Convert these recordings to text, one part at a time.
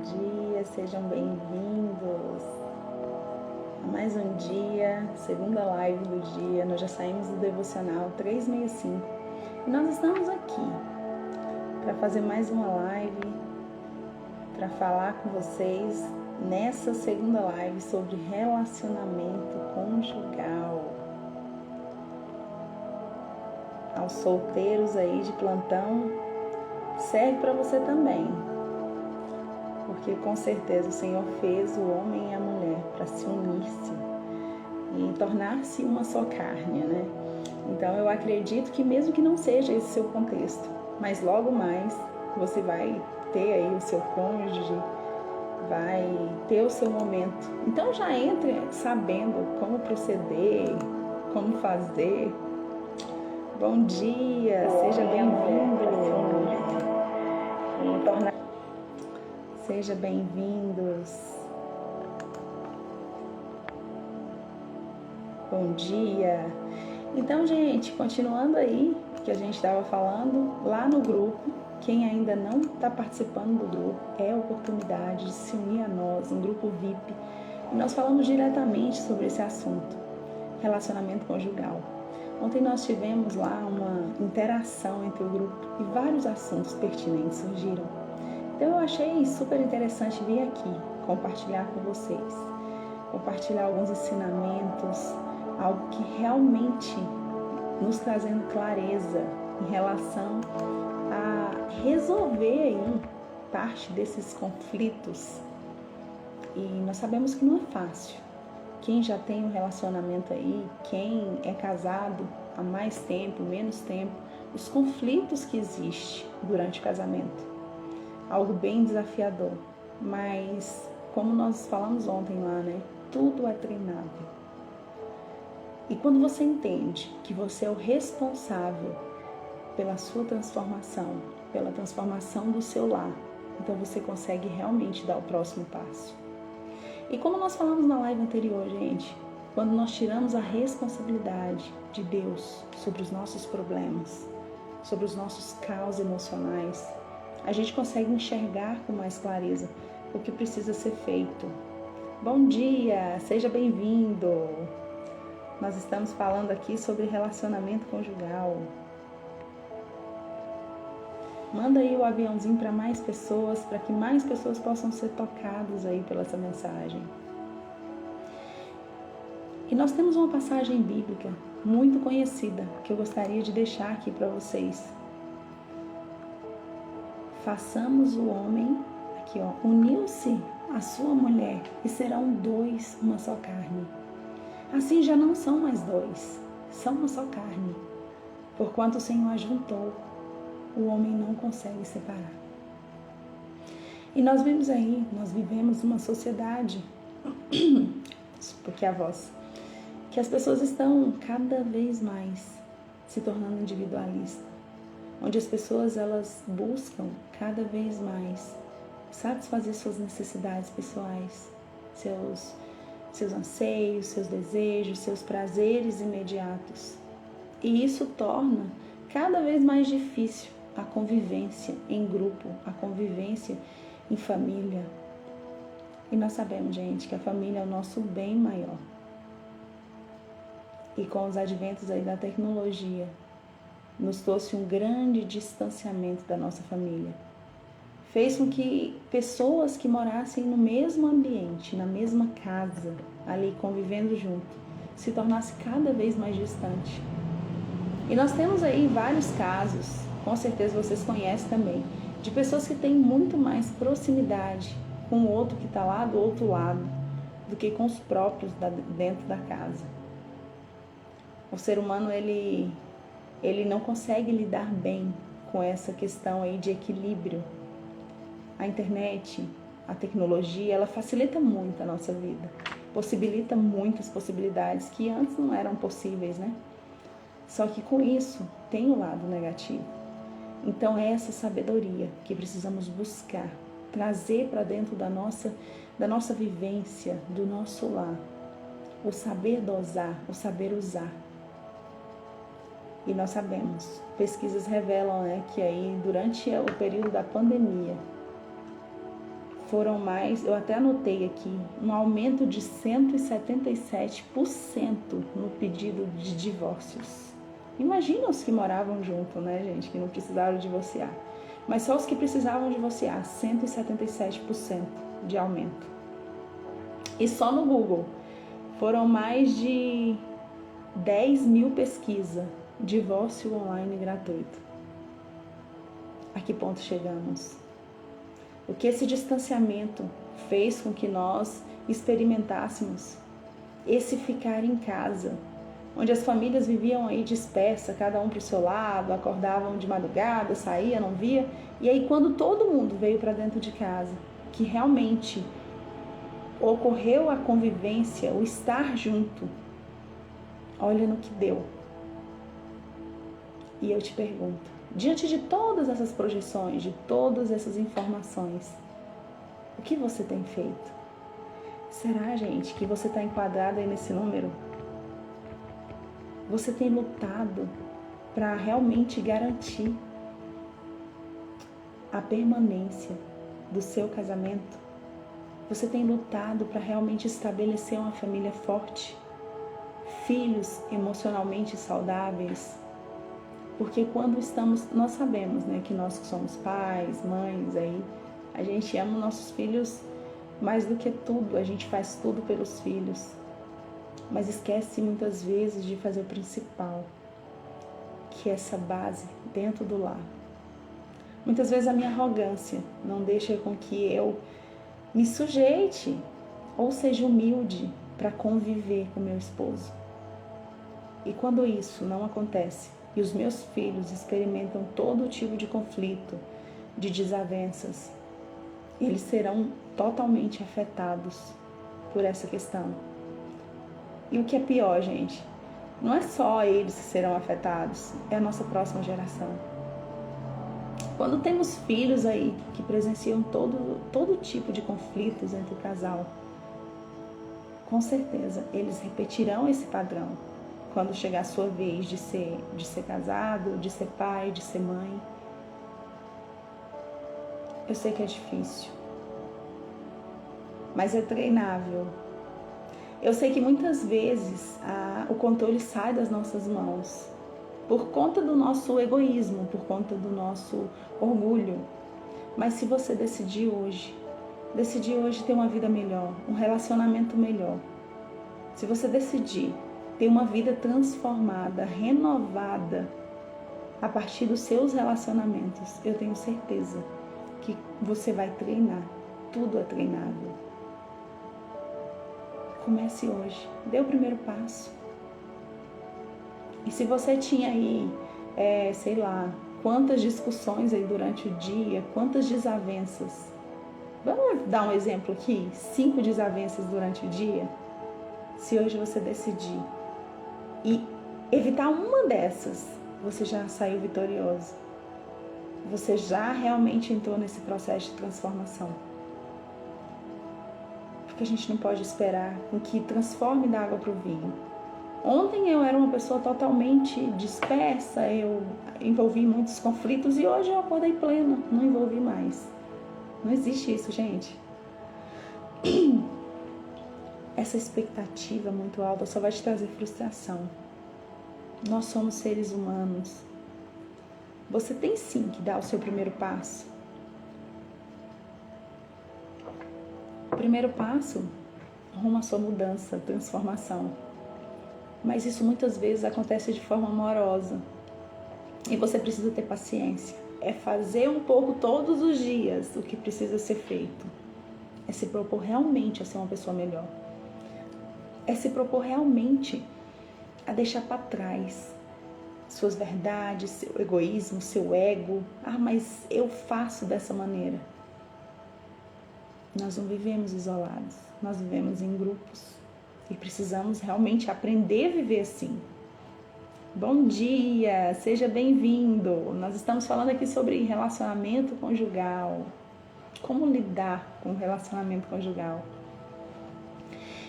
dia, sejam bem-vindos a mais um dia, segunda live do dia. Nós já saímos do devocional 365 e nós estamos aqui para fazer mais uma live, para falar com vocês nessa segunda live sobre relacionamento conjugal. Aos solteiros aí de plantão, serve para você também, porque com certeza o Senhor fez o homem e a mulher para se unir-se e tornar-se uma só carne, né? Então eu acredito que mesmo que não seja esse seu contexto, mas logo mais você vai ter aí o seu cônjuge, vai ter o seu momento. Então já entre sabendo como proceder, como fazer. Bom dia, seja bem-vindo. Sejam bem-vindos. Bom dia. Então, gente, continuando aí que a gente estava falando, lá no grupo, quem ainda não está participando do grupo, é a oportunidade de se unir a nós, um grupo VIP. E nós falamos diretamente sobre esse assunto, relacionamento conjugal. Ontem nós tivemos lá uma interação entre o grupo e vários assuntos pertinentes surgiram. Então eu achei super interessante vir aqui compartilhar com vocês, compartilhar alguns ensinamentos, algo que realmente nos trazendo clareza em relação a resolver aí parte desses conflitos. E nós sabemos que não é fácil. Quem já tem um relacionamento aí, quem é casado há mais tempo, menos tempo, os conflitos que existem durante o casamento. Algo bem desafiador, mas como nós falamos ontem lá, né? Tudo é treinável. E quando você entende que você é o responsável pela sua transformação, pela transformação do seu lar, então você consegue realmente dar o próximo passo. E como nós falamos na live anterior, gente, quando nós tiramos a responsabilidade de Deus sobre os nossos problemas, sobre os nossos caos emocionais, a gente consegue enxergar com mais clareza o que precisa ser feito. Bom dia, seja bem-vindo! Nós estamos falando aqui sobre relacionamento conjugal. Manda aí o aviãozinho para mais pessoas, para que mais pessoas possam ser tocadas aí pela essa mensagem. E nós temos uma passagem bíblica muito conhecida que eu gostaria de deixar aqui para vocês. Façamos o homem, aqui ó, uniu-se a sua mulher e serão dois uma só carne. Assim já não são mais dois, são uma só carne. Porquanto o Senhor a juntou, o homem não consegue separar. E nós vemos aí, nós vivemos uma sociedade, porque a voz, que as pessoas estão cada vez mais se tornando individualistas, onde as pessoas elas buscam cada vez mais satisfazer suas necessidades pessoais, seus anseios, seus desejos, seus prazeres imediatos. E isso torna cada vez mais difícil a convivência em grupo, a convivência em família. E nós sabemos, gente, que a família é o nosso bem maior. E com os adventos aí da tecnologia, nos trouxe um grande distanciamento da nossa família. Fez com que pessoas que morassem no mesmo ambiente, na mesma casa, ali convivendo junto, se tornassem cada vez mais distante. E nós temos aí vários casos, com certeza vocês conhecem também, de pessoas que têm muito mais proximidade com o outro que está lá do outro lado, do que com os próprios dentro da casa. O ser humano, ele não consegue lidar bem com essa questão aí de equilíbrio. A internet, a tecnologia, ela facilita muito a nossa vida, possibilita muitas possibilidades que antes não eram possíveis, né? Só que com isso tem um lado negativo. Então é essa sabedoria que precisamos buscar, trazer para dentro da nossa vivência, do nosso lar, o saber dosar, o saber usar. E nós sabemos, pesquisas revelam, né, que aí durante o período da pandemia foram mais, eu até anotei aqui, um aumento de 177% no pedido de divórcios. Imagina os que moravam junto, né, gente, que não precisaram divorciar. Mas só os que precisavam divorciar, 177% de aumento. E só no Google foram mais de 10 mil pesquisas, divórcio online gratuito. A que ponto chegamos? O que esse distanciamento fez com que nós experimentássemos? Esse ficar em casa, onde as famílias viviam aí dispersas, cada um para o seu lado, acordavam de madrugada, saía, não via. E aí quando todo mundo veio para dentro de casa, que realmente ocorreu a convivência, o estar junto, olha no que deu. E eu te pergunto, diante de todas essas projeções, de todas essas informações, o que você tem feito? Será, gente, que você está enquadrado aí nesse número? Você tem lutado para realmente garantir a permanência do seu casamento? Você tem lutado para realmente estabelecer uma família forte? Filhos emocionalmente saudáveis? Porque quando nós sabemos, né, que nós que somos pais, mães, aí, a gente ama nossos filhos mais do que tudo, a gente faz tudo pelos filhos, mas esquece muitas vezes de fazer o principal, que é essa base dentro do lar. Muitas vezes a minha arrogância não deixa com que eu me sujeite ou seja humilde para conviver com meu esposo. E quando isso não acontece, e os meus filhos experimentam todo tipo de conflito, de desavenças, eles serão totalmente afetados por essa questão. E o que é pior, gente, não é só eles que serão afetados, é a nossa próxima geração. Quando temos filhos aí que presenciam todo tipo de conflitos entre o casal, com certeza eles repetirão esse padrão quando chegar a sua vez de ser casado, de ser pai, de ser mãe. Eu sei que é difícil, mas é treinável. Eu sei que muitas vezes o controle sai das nossas mãos por conta do nosso egoísmo, por conta do nosso orgulho. Mas se você decidir hoje ter uma vida melhor, um relacionamento melhor, se você decidir ter uma vida transformada, renovada, a partir dos seus relacionamentos, eu tenho certeza que você vai treinar. Tudo é treinável. Comece hoje. Dê o primeiro passo. E se você tinha aí, sei lá, quantas discussões aí durante o dia, quantas desavenças. Vamos dar um exemplo aqui? 5 desavenças durante o dia? Se hoje você decidir e evitar uma dessas, você já saiu vitorioso. Você já realmente entrou nesse processo de transformação. Porque a gente não pode esperar com que transforme da água para o vinho. Ontem eu era uma pessoa totalmente dispersa, eu envolvi muitos conflitos e hoje eu acordei plena, não envolvi mais. Não existe isso, gente. Essa expectativa muito alta só vai te trazer frustração. Nós somos seres humanos. Você tem sim que dar o seu primeiro passo. O primeiro passo rumo à sua mudança, transformação. Mas isso muitas vezes acontece de forma amorosa. E você precisa ter paciência. É fazer um pouco todos os dias o que precisa ser feito. É se propor realmente a ser uma pessoa melhor. É se propor realmente a deixar para trás suas verdades, seu egoísmo, seu ego. Mas eu faço dessa maneira. Nós não vivemos isolados. Nós vivemos em grupos. E precisamos realmente aprender a viver assim. Bom dia, seja bem-vindo. Nós estamos falando aqui sobre relacionamento conjugal. Como lidar com o relacionamento conjugal.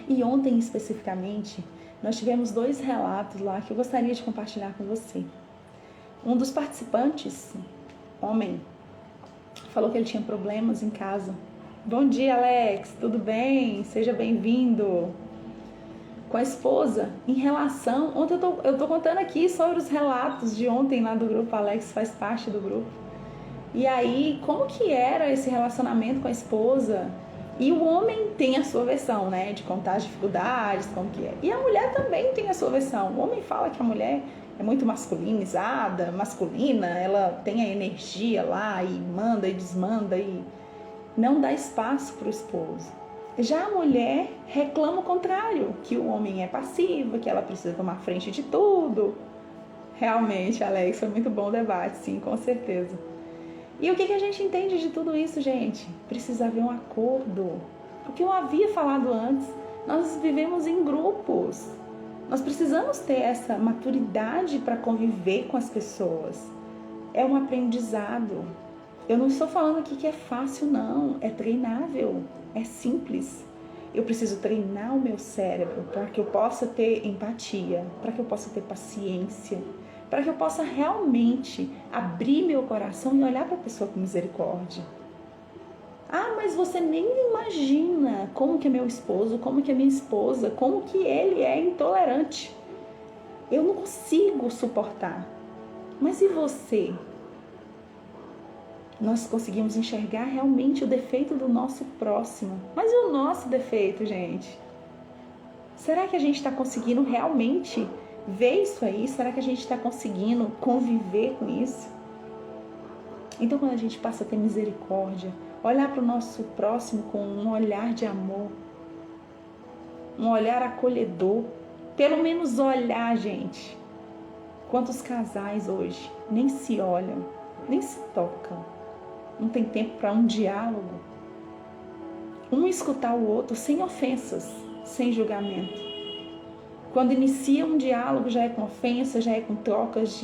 E ontem, especificamente, nós tivemos 2 relatos lá que eu gostaria de compartilhar com você. Um dos participantes, homem, falou que ele tinha problemas em casa. Bom dia, Alex. Tudo bem? Seja bem-vindo. Com a esposa, em relação... Ontem eu tô contando aqui sobre os relatos de ontem lá do grupo. Alex faz parte do grupo. E aí, como que era esse relacionamento com a esposa? E o homem tem a sua versão, né? De contar as dificuldades, como que é. E a mulher também tem a sua versão. O homem fala que a mulher é muito masculinizada, masculina. Ela tem a energia lá e manda e desmanda e não dá espaço para o esposo. Já a mulher reclama o contrário, que o homem é passivo, que ela precisa tomar frente de tudo. Realmente, Alex, foi muito bom o debate, sim, com certeza. E o que a gente entende de tudo isso, gente? Precisa haver um acordo. O que eu havia falado antes, nós vivemos em grupos. Nós precisamos ter essa maturidade para conviver com as pessoas. É um aprendizado. Eu não estou falando aqui que é fácil, não. É treinável, é simples. Eu preciso treinar o meu cérebro para que eu possa ter empatia, para que eu possa ter paciência, para que eu possa realmente abrir meu coração e olhar para a pessoa com misericórdia. Ah, mas você nem imagina como que é meu esposo, como que é minha esposa, como que ele é intolerante. Eu não consigo suportar. Mas e você? Nós conseguimos enxergar realmente o defeito do nosso próximo. Mas e o nosso defeito, gente? Será que a gente está conseguindo realmente ver isso aí? Será que a gente está conseguindo conviver com isso? Então, quando a gente passa a ter misericórdia, olhar para o nosso próximo com um olhar de amor, um olhar acolhedor, pelo menos olhar, gente. Quantos casais hoje nem se olham, nem se tocam, não tem tempo para um diálogo, um escutar o outro sem ofensas, sem julgamento. Quando inicia um diálogo já é com ofensa, já é com trocas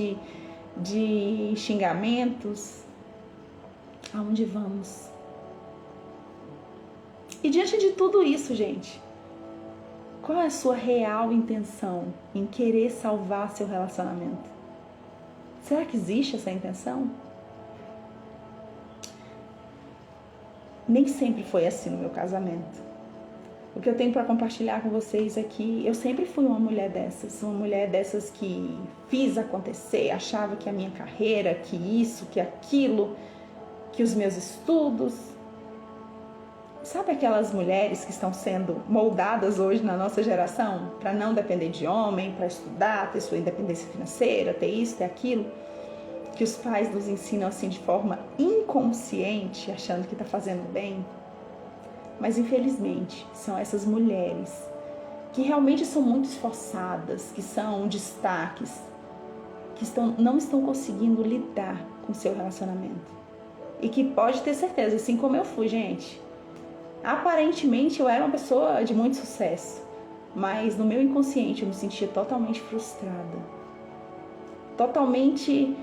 de xingamentos. Aonde vamos? E diante de tudo isso, gente, qual é a sua real intenção em querer salvar seu relacionamento? Será que existe essa intenção? Nem sempre foi assim no meu casamento. O que eu tenho para compartilhar com vocês é que eu sempre fui uma mulher dessas que fiz acontecer, achava que a minha carreira, que isso, que aquilo, que os meus estudos. Sabe aquelas mulheres que estão sendo moldadas hoje na nossa geração para não depender de homem, para estudar, ter sua independência financeira, ter isso, ter aquilo? Que os pais nos ensinam assim de forma inconsciente, achando que está fazendo bem. Mas infelizmente são essas mulheres que realmente são muito esforçadas, que são destaques, que não estão conseguindo lidar com o seu relacionamento. E que pode ter certeza, assim como eu fui, gente. Aparentemente eu era uma pessoa de muito sucesso, mas no meu inconsciente eu me sentia totalmente frustrada. Totalmente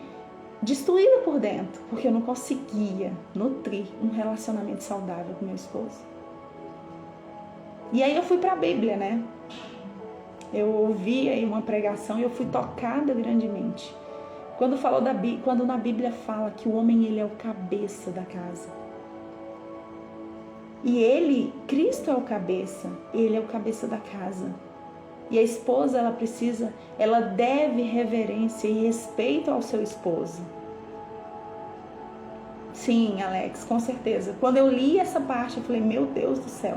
destruída por dentro, porque eu não conseguia nutrir um relacionamento saudável com meu esposo. E aí eu fui para a Bíblia, né? Eu ouvi aí uma pregação e eu fui tocada grandemente. Quando na Bíblia fala que o homem ele é o cabeça da casa. E Cristo é o cabeça, ele é o cabeça da casa. E a esposa, ela deve reverência e respeito ao seu esposo. Sim, Alex, com certeza. Quando eu li essa parte, eu falei, meu Deus do céu.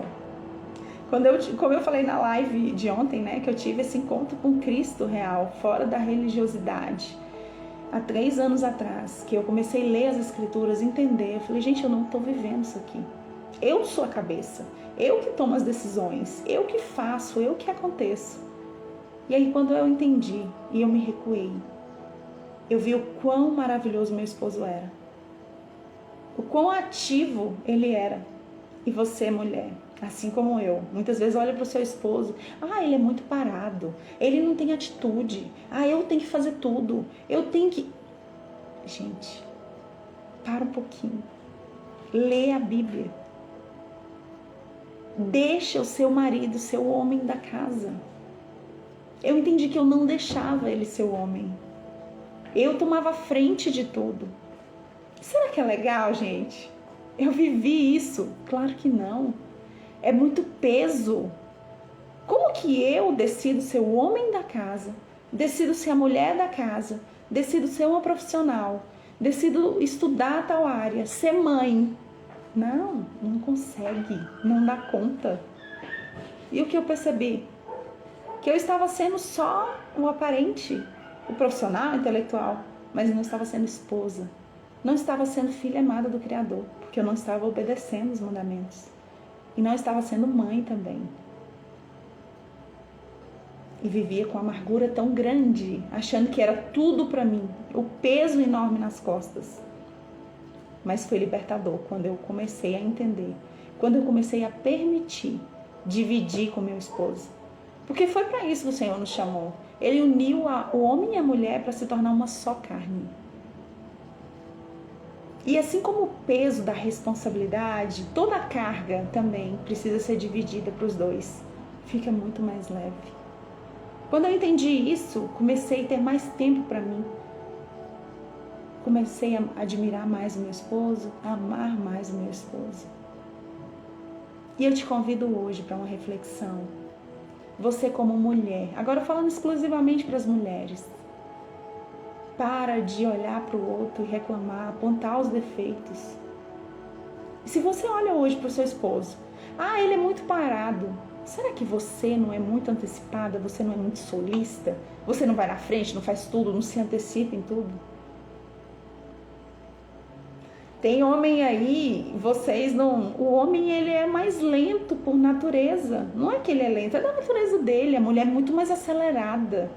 Como eu falei na live de ontem, né, que eu tive esse encontro com Cristo real, fora da religiosidade. Há 3 anos atrás, que eu comecei a ler as escrituras, entender, eu falei, gente, eu não estou vivendo isso aqui. Eu sou a cabeça, eu que tomo as decisões, eu que faço, eu que aconteço. E aí quando eu entendi e eu me recuei, eu vi o quão maravilhoso meu esposo era. O quão ativo ele era. E você, mulher, assim como eu, muitas vezes olha para o seu esposo, ele é muito parado, ele não tem atitude, eu tenho que fazer tudo, eu tenho que... Gente, para um pouquinho, lê a Bíblia. Deixa o seu marido ser o homem da casa. Eu entendi que eu não deixava ele ser o homem. Eu tomava frente de tudo. Será que é legal, gente? Eu vivi isso? Claro que não. É muito peso. Como que eu decido ser o homem da casa, decido ser a mulher da casa, decido ser uma profissional, decido estudar tal área, ser mãe? Não consegue, não dá conta. E o que eu percebi? Que eu estava sendo só o aparente, o profissional, o intelectual, mas não estava sendo esposa. Não estava sendo filha amada do Criador, porque eu não estava obedecendo os mandamentos. E não estava sendo mãe também. E vivia com amargura tão grande, achando que era tudo para mim, o peso enorme nas costas. Mas foi libertador quando eu comecei a entender, quando eu comecei a permitir dividir com meu esposo. Porque foi para isso que o Senhor nos chamou. Ele uniu o homem e a mulher para se tornar uma só carne. E assim como o peso da responsabilidade, toda a carga também precisa ser dividida para os dois. Fica muito mais leve. Quando eu entendi isso, comecei a ter mais tempo para mim. Comecei a admirar mais o meu esposo, a amar mais o meu esposo. E eu te convido hoje para uma reflexão. Você como mulher, agora falando exclusivamente para as mulheres, para de olhar para o outro e reclamar, apontar os defeitos. E se você olha hoje para o seu esposo, ele é muito parado. Será que você não é muito antecipada? Você não é muito solista? Você não vai na frente, não faz tudo, não se antecipa em tudo? Tem homem aí, vocês não... O homem, ele é mais lento por natureza. Não é que ele é lento, é da natureza dele. A mulher é muito mais acelerada.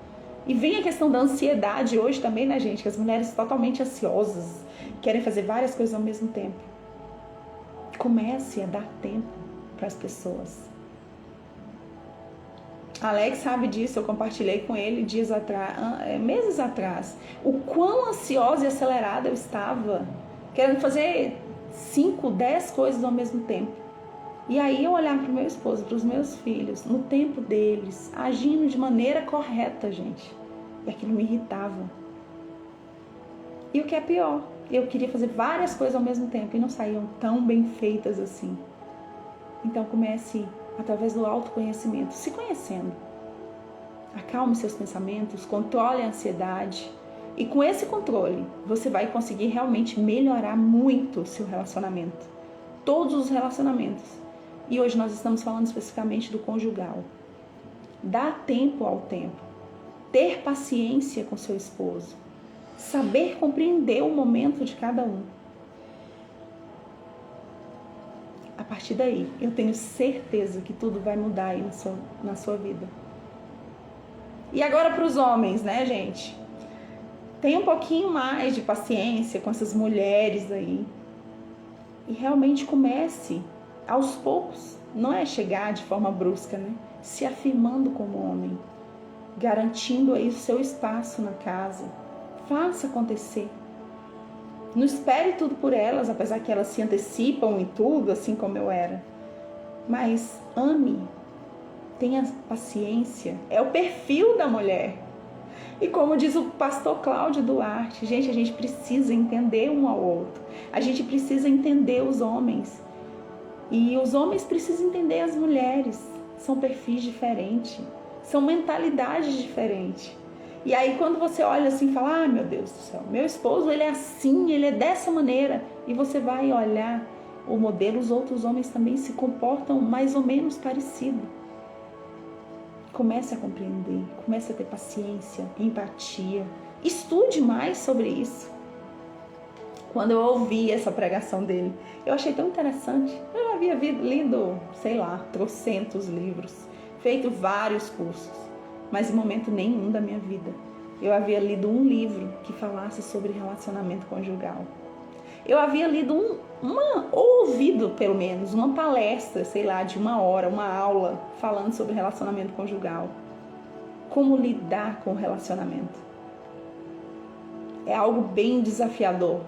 E vem a questão da ansiedade hoje também, né, gente? Que as mulheres totalmente ansiosas, querem fazer várias coisas ao mesmo tempo. Comece a dar tempo para as pessoas. Alex sabe disso, eu compartilhei com ele meses atrás, o quão ansiosa e acelerada eu estava, querendo fazer 5, 10 coisas ao mesmo tempo. E aí eu olhar para o meu esposo, para os meus filhos, no tempo deles, agindo de maneira correta, gente. E aquilo me irritava. E o que é pior, eu queria fazer várias coisas ao mesmo tempo e não saíam tão bem feitas assim. Então comece através do autoconhecimento, se conhecendo. Acalme seus pensamentos, controle a ansiedade. E com esse controle, você vai conseguir realmente melhorar muito o seu relacionamento. Todos os relacionamentos. E hoje nós estamos falando especificamente do conjugal. Dar tempo ao tempo. Ter paciência com seu esposo. Saber compreender o momento de cada um. A partir daí, eu tenho certeza que tudo vai mudar aí na sua vida. E agora para os homens, né, gente? Tenha um pouquinho mais de paciência com essas mulheres aí. E realmente comece aos poucos. Não é chegar de forma brusca, né? Se afirmando como homem. Garantindo aí o seu espaço na casa. Faça acontecer. Não espere tudo por elas, apesar que elas se antecipam em tudo, assim como eu era. Mas ame, tenha paciência. É o perfil da mulher. E como diz o pastor Cláudio Duarte, gente, a gente precisa entender um ao outro. A gente precisa entender os homens. E os homens precisam entender as mulheres. São perfis diferentes, são mentalidades diferentes. E aí quando você olha assim e fala, meu Deus do céu, meu esposo ele é assim, ele é dessa maneira. E você vai olhar o modelo, os outros homens também se comportam mais ou menos parecido. Comece a compreender, comece a ter paciência, empatia. Estude mais sobre isso. Quando eu ouvi essa pregação dele, eu achei tão interessante. Eu já havia lido, trocentos livros, feito vários cursos. Mas em momento nenhum da minha vida eu havia lido um livro que falasse sobre relacionamento conjugal. Eu havia lido ou ouvido pelo menos uma palestra, de 1 hora, uma aula falando sobre relacionamento conjugal. Como lidar com o relacionamento. É algo bem desafiador.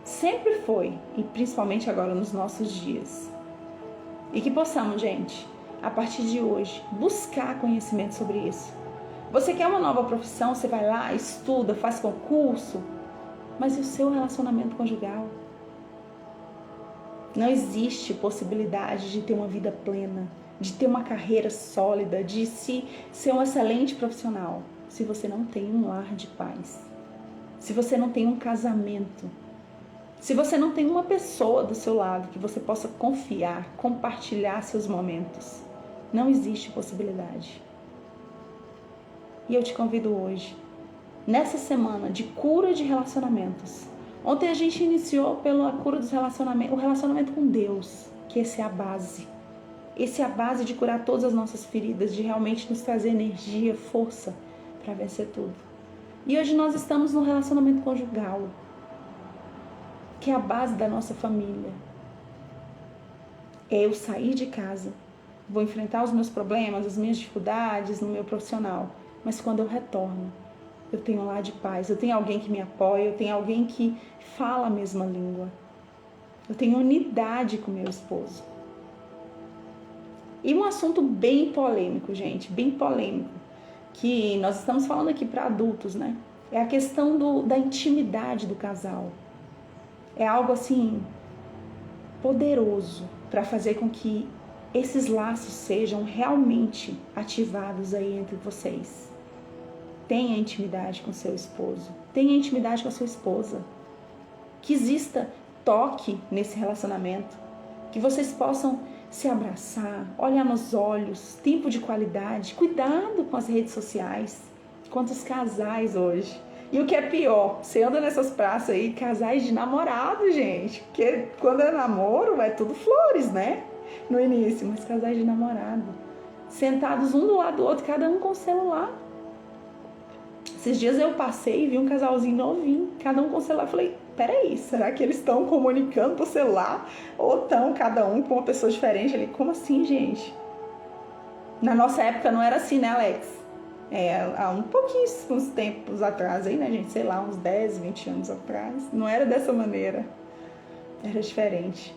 Sempre foi, e principalmente agora nos nossos dias. E que possamos, gente, a partir de hoje, buscar conhecimento sobre isso. Você quer uma nova profissão, você vai lá, estuda, faz concurso, mas e o seu relacionamento conjugal? Não existe possibilidade de ter uma vida plena, de ter uma carreira sólida, de ser um excelente profissional, se você não tem um lar de paz, se você não tem um casamento, se você não tem uma pessoa do seu lado que você possa confiar, compartilhar seus momentos. Não existe possibilidade. E eu te convido hoje, nessa semana de cura de relacionamentos. Ontem a gente iniciou pela cura dos relacionamentos, o relacionamento com Deus, que essa é a base. Essa é a base de curar todas as nossas feridas, de realmente nos trazer energia, força para vencer tudo. E hoje nós estamos no relacionamento conjugal, que é a base da nossa família. É eu sair de casa, vou enfrentar os meus problemas, as minhas dificuldades no meu profissional, mas quando eu retorno, eu tenho um lar de paz, eu tenho alguém que me apoia, eu tenho alguém que fala a mesma língua. Eu tenho unidade com meu esposo. E um assunto bem polêmico, gente, bem polêmico, que nós estamos falando aqui para adultos, né? É a questão da intimidade do casal. É algo assim poderoso para fazer com que esses laços sejam realmente ativados aí entre vocês. Tenha intimidade com seu esposo, tenha intimidade com a sua esposa. Que exista toque nesse relacionamento, que vocês possam se abraçar, olhar nos olhos, tempo de qualidade, cuidado com as redes sociais. Quantos casais hoje. E o que é pior, você anda nessas praças aí, casais de namorado, gente. Porque quando é namoro, é tudo flores, né? No início, mas casais de namorado. Sentados um do lado do outro, cada um com o celular. Esses dias eu passei e vi um casalzinho novinho, cada um com o celular. Falei, peraí, será que eles estão comunicando por celular? Ou estão cada um com uma pessoa diferente ali? Como assim, gente? Na nossa época não era assim, né, Alex? Há uns tempos atrás aí, né, gente? Sei lá, uns 10, 20 anos atrás. Não era dessa maneira. Era diferente.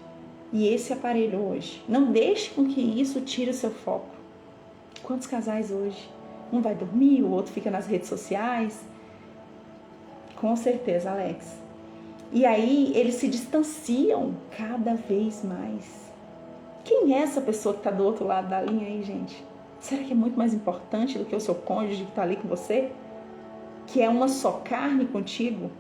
E esse aparelho hoje, não deixe com que isso tire o seu foco. Quantos casais hoje? Um vai dormir, o outro fica nas redes sociais. Com certeza, Alex. E aí eles se distanciam cada vez mais. Quem é essa pessoa que está do outro lado da linha aí, gente? Será que é muito mais importante do que o seu cônjuge que está ali com você? Que é uma só carne contigo?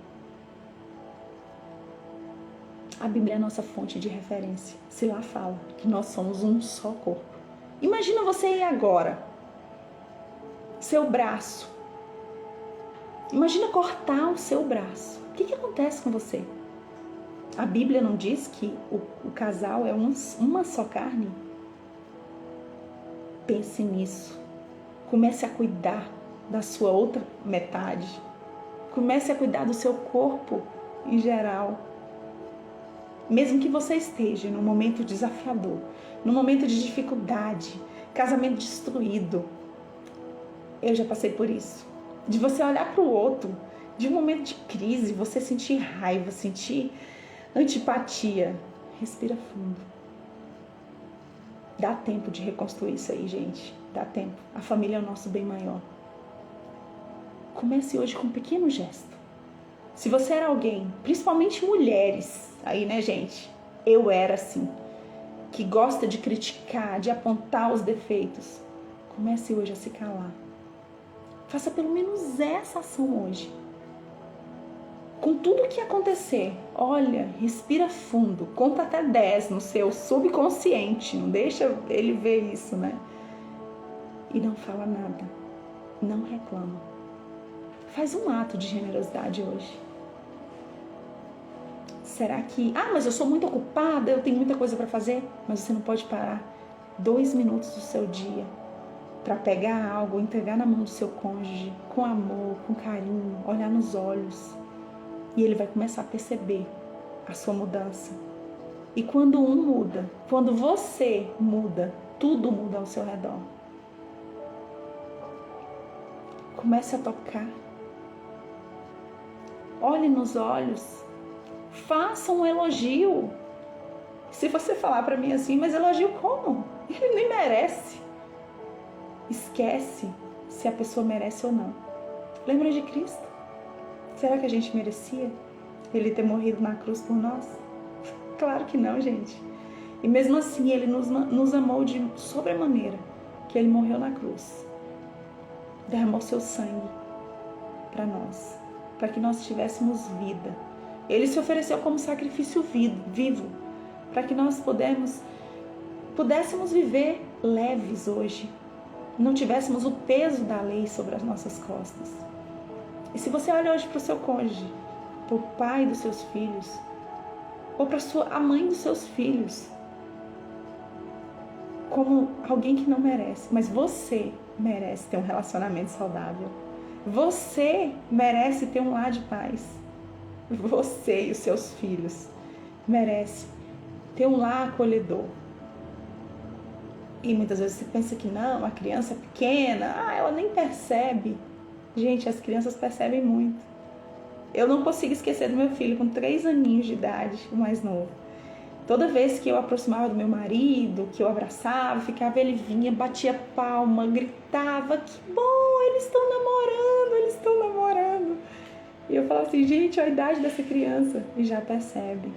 A Bíblia é a nossa fonte de referência. Se lá fala que nós somos um só corpo. Imagina você aí agora. Seu braço. Imagina cortar o seu braço. O que acontece com você? A Bíblia não diz que o casal é uma só carne? Pense nisso. Comece a cuidar da sua outra metade. Comece a cuidar do seu corpo em geral. Mesmo que você esteja num momento desafiador, num momento de dificuldade, casamento destruído. Eu já passei por isso. De você olhar para o outro, de um momento de crise, você sentir raiva, sentir antipatia. Respira fundo. Dá tempo de reconstruir isso aí, gente. Dá tempo. A família é o nosso bem maior. Comece hoje com um pequeno gesto. Se você era alguém, principalmente mulheres, aí, né, gente? Eu era assim. Que gosta de criticar, de apontar os defeitos. Comece hoje a se calar. Faça pelo menos essa ação hoje. Com tudo o que acontecer, olha, respira fundo, conta até 10 no seu subconsciente, não deixa ele ver isso, né? E não fala nada, não reclama. Faz um ato de generosidade hoje. Será que... mas eu sou muito ocupada, eu tenho muita coisa para fazer. Mas você não pode parar 2 minutos do seu dia para pegar algo, entregar na mão do seu cônjuge, com amor, com carinho, olhar nos olhos. E ele vai começar a perceber a sua mudança. E quando um muda, quando você muda, tudo muda ao seu redor. Comece a tocar. Olhe nos olhos. Faça um elogio. Se você falar para mim assim, mas elogio como? Ele nem merece. Esquece se a pessoa merece ou não. Lembra de Cristo? Será que a gente merecia ele ter morrido na cruz por nós? Claro que não, gente. E mesmo assim, Ele nos amou de sobremaneira, que Ele morreu na cruz. Derramou seu sangue para nós, para que nós tivéssemos vida. Ele se ofereceu como sacrifício vivo, para que nós pudéssemos viver leves hoje, não tivéssemos o peso da lei sobre as nossas costas. E se você olha hoje para o seu cônjuge, para o pai dos seus filhos, ou para a mãe dos seus filhos, como alguém que não merece, mas você merece ter um relacionamento saudável. Você merece ter um lar de paz. Você e os seus filhos merecem ter um lar acolhedor. E muitas vezes você pensa que não, a criança é pequena, ela nem percebe. Gente, as crianças percebem muito. Eu não consigo esquecer do meu filho com 3 aninhos de idade, o mais novo. Toda vez que eu aproximava do meu marido, que eu abraçava, ele vinha, batia palma, gritava, que bom, eles estão namorando. E eu falava assim, gente, olha a idade dessa criança, e já percebe.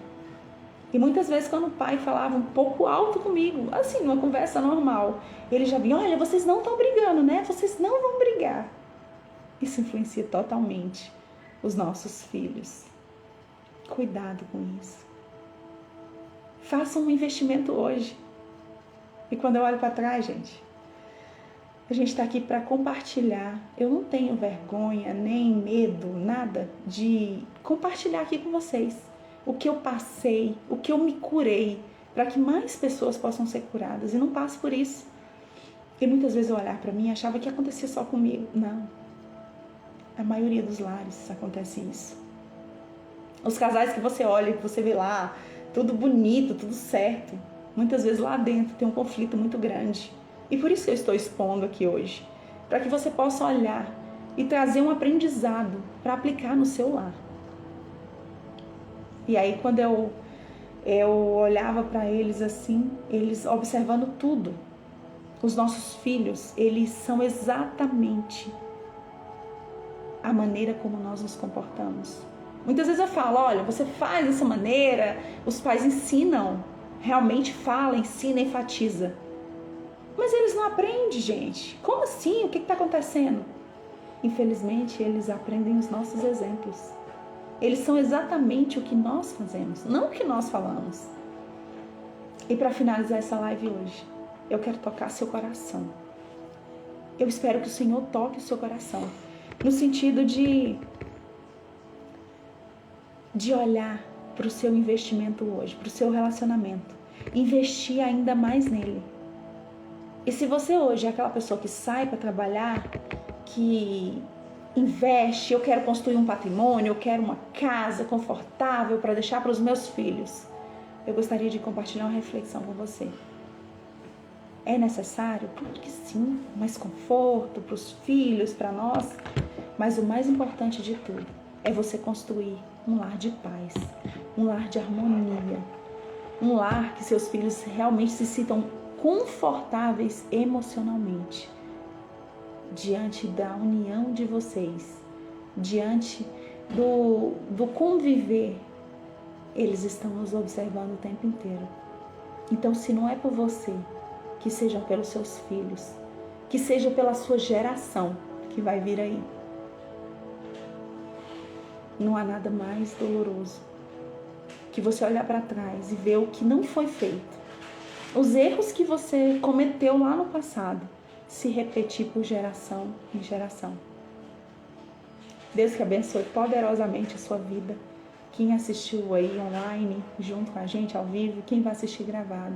E muitas vezes quando o pai falava um pouco alto comigo, assim, numa conversa normal, ele já vinha, olha, vocês não estão brigando, né? Vocês não vão brigar. Isso influencia totalmente os nossos filhos. Cuidado com isso. Faça um investimento hoje. E quando eu olho para trás, gente, a gente está aqui para compartilhar. Eu não tenho vergonha, nem medo, nada de compartilhar aqui com vocês o que eu passei, o que eu me curei, para que mais pessoas possam ser curadas e não passe por isso. E muitas vezes eu olhar para mim e achava que acontecia só comigo. Não. A maioria dos lares acontece isso. Os casais que você olha, que você vê lá, tudo bonito, tudo certo. Muitas vezes lá dentro tem um conflito muito grande. E por isso que eu estou expondo aqui hoje. Para que você possa olhar e trazer um aprendizado para aplicar no seu lar. E aí quando eu olhava para eles assim, eles observando tudo. Os nossos filhos, eles são exatamente a maneira como nós nos comportamos. Muitas vezes eu falo, olha, você faz dessa maneira, os pais ensinam, realmente fala, ensina, enfatiza. Mas eles não aprendem, gente. Como assim? O que está acontecendo? Infelizmente, eles aprendem os nossos exemplos. Eles são exatamente o que nós fazemos, não o que nós falamos. E para finalizar essa live hoje, eu quero tocar seu coração. Eu espero que o Senhor toque o seu coração. No sentido de olhar para o seu investimento hoje, para o seu relacionamento. Investir ainda mais nele. E se você hoje é aquela pessoa que sai para trabalhar, que investe, eu quero construir um patrimônio, eu quero uma casa confortável para deixar para os meus filhos, eu gostaria de compartilhar uma reflexão com você. É necessário? Claro que sim, mais conforto para os filhos, para nós, mas o mais importante de tudo é você construir um lar de paz, um lar de harmonia, um lar que seus filhos realmente se sintam confortáveis emocionalmente diante da união de vocês, diante do conviver. Eles estão nos observando o tempo inteiro. Então, se não é por você, que seja pelos seus filhos, que seja pela sua geração que vai vir aí. Não há nada mais doloroso que você olhar para trás e ver o que não foi feito. Os erros que você cometeu lá no passado se repetir por geração em geração. Deus que abençoe poderosamente a sua vida. Quem assistiu aí online, junto com a gente, ao vivo, quem vai assistir gravado.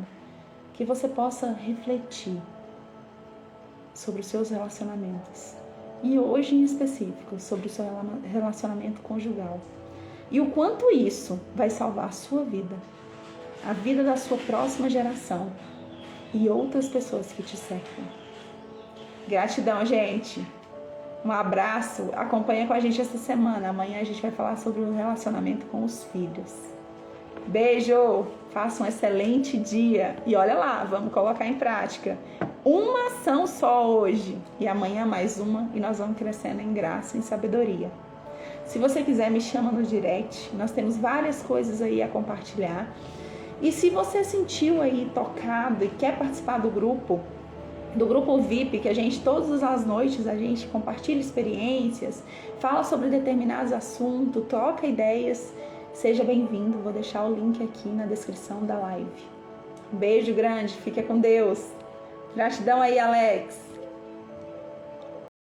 Que você possa refletir sobre os seus relacionamentos. E hoje em específico, sobre o seu relacionamento conjugal. E o quanto isso vai salvar a sua vida, a vida da sua próxima geração e outras pessoas que te cercam. Gratidão, gente. Um abraço. Acompanha com a gente essa semana. Amanhã a gente vai falar sobre o relacionamento com os filhos. Beijo. Faça um excelente dia. E olha lá, vamos colocar em prática. Uma ação só hoje. E amanhã mais uma. E nós vamos crescendo em graça, em sabedoria. Se você quiser, me chama no direct. Nós temos várias coisas aí a compartilhar. E se você sentiu aí tocado e quer participar do grupo VIP, que a gente, todas as noites, a gente compartilha experiências, fala sobre determinados assuntos, troca ideias, seja bem-vindo. Vou deixar o link aqui na descrição da live. Um beijo grande, fica com Deus. Gratidão aí, Alex.